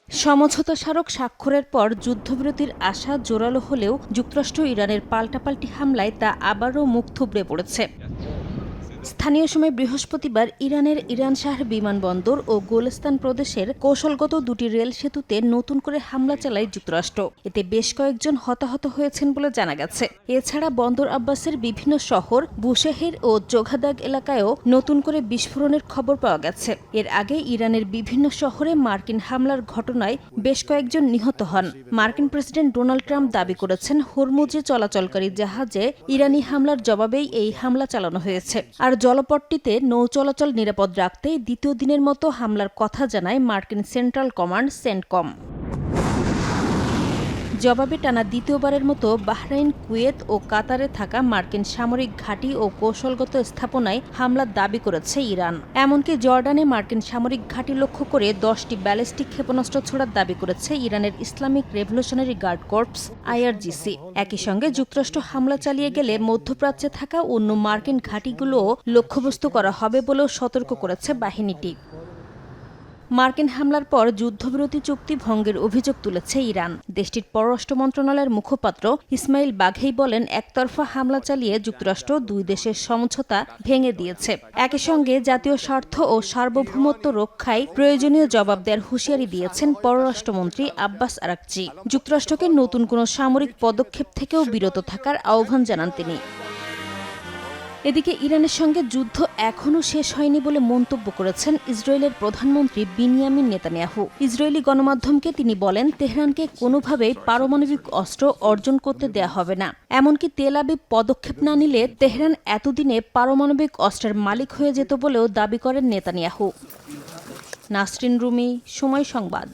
সমঝোতা স্মারক স্বাক্ষরের পর যুদ্ধবিরতির আশা জোরালো হলেও যুক্তরাষ্ট্র ইরানের পাল্টাপাল্টি হামলায় তা আবারও মুখ থুবড়ে পড়েছে। স্থানীয় সময় বৃহস্পতিবার ইরানের ইরান শাহর বিমানবন্দর ও গোলস্তান প্রদেশের কৌশলগত দুটি রেল সেতুতে নতুন করে হামলা চালায় যুক্তরাষ্ট্র। এতে বেশ কয়েকজন হতাহত হয়েছেন বলে জানা গেছে। এছাড়া বন্দর আব্বাসের বিভিন্ন শহর বুশেহের ও জোঘাদাগ এলাকায়ও নতুন করে বিস্ফোরণের খবর পাওয়া গেছে। এর আগে ইরানের বিভিন্ন শহরে মার্কিন হামলার ঘটনায় বেশ কয়েকজন নিহত হন। মার্কিন প্রেসিডেন্ট ডোনাল্ড ট্রাম্প দাবি করেছেন, হরমুজে চলাচলকারী জাহাজে ইরানি হামলার জবাবেই এই হামলা চালানো হয়েছে। আর জলপট্টিতে নৌ চলাচল নিরাপদ রাখতে দ্বিতীয় দিনের মতো হামলার কথা জানায় মার্কিন সেন্ট্রাল কমান্ড সেন্টকম। জবাবে টানা দ্বিতীয়বারের মতো বাহরাইন, কুয়েত ও কাতারে থাকা মার্কিন সামরিক ঘাঁটি ও কৌশলগত স্থাপনায় হামলার দাবি করেছে ইরান। এমনকি জর্ডানে মার্কিন সামরিক ঘাঁটি লক্ষ্য করে 10টি ব্যালিস্টিক ক্ষেপণাস্ত্র ছোড়ার দাবি করেছে ইরানের Islamic Revolutionary Guard Corps IRGC। একই সঙ্গে যুক্তরাষ্ট্র হামলা চালিয়ে গেলে মধ্যপ্রাচ্যে থাকা অন্য মার্কিন ঘাঁটিগুলোও লক্ষ্যবস্তু করা হবে বলেও সতর্ক করেছে বাহিনীটি। মার্কিন হামলার পর যুদ্ধবিরতি চুক্তি ভঙ্গের অভিযোগ তুলেছে ইরান। দেশটির পররাষ্ট্র মন্ত্রণালয়ের মুখপাত্র ইসমাইল বাঘেই বলেন, একতরফা হামলা চালিয়ে যুক্তরাষ্ট্র দুই দেশের সমঝোতা ভেঙে দিয়েছে। একই সঙ্গে জাতীয় স্বার্থ ও সার্বভৌমত্ব রক্ষায় প্রয়োজনীয় জবাব দেওয়ার হুঁশিয়ারি দিয়েছেন পররাষ্ট্রমন্ত্রী আব্বাস আরাকচি। যুক্তরাষ্ট্রকে নতুন কোনো সামরিক পদক্ষেপ থেকেও বিরত থাকার আহ্বান জানান তিনি। এদিকে ইরানের সঙ্গে যুদ্ধ এখনও শেষ হয়নি বলে মন্তব্য করেছেন ইসরায়েলের প্রধানমন্ত্রী বিনিয়ামিন নেতানিয়াহু। ইসরায়েলি গণমাধ্যমকে তিনি বলেন, তেহরানকে কোনোভাবেই পারমাণবিক অস্ত্র অর্জন করতে দেয়া হবে না। এমনকি তেল আবিব পদক্ষেপ না নিলে তেহরান এতদিনে পারমাণবিক অস্ত্রের মালিক হয়ে যেত বলেও দাবি করেন নেতানিয়াহু। নাসরিন রুমি, সময় সংবাদ।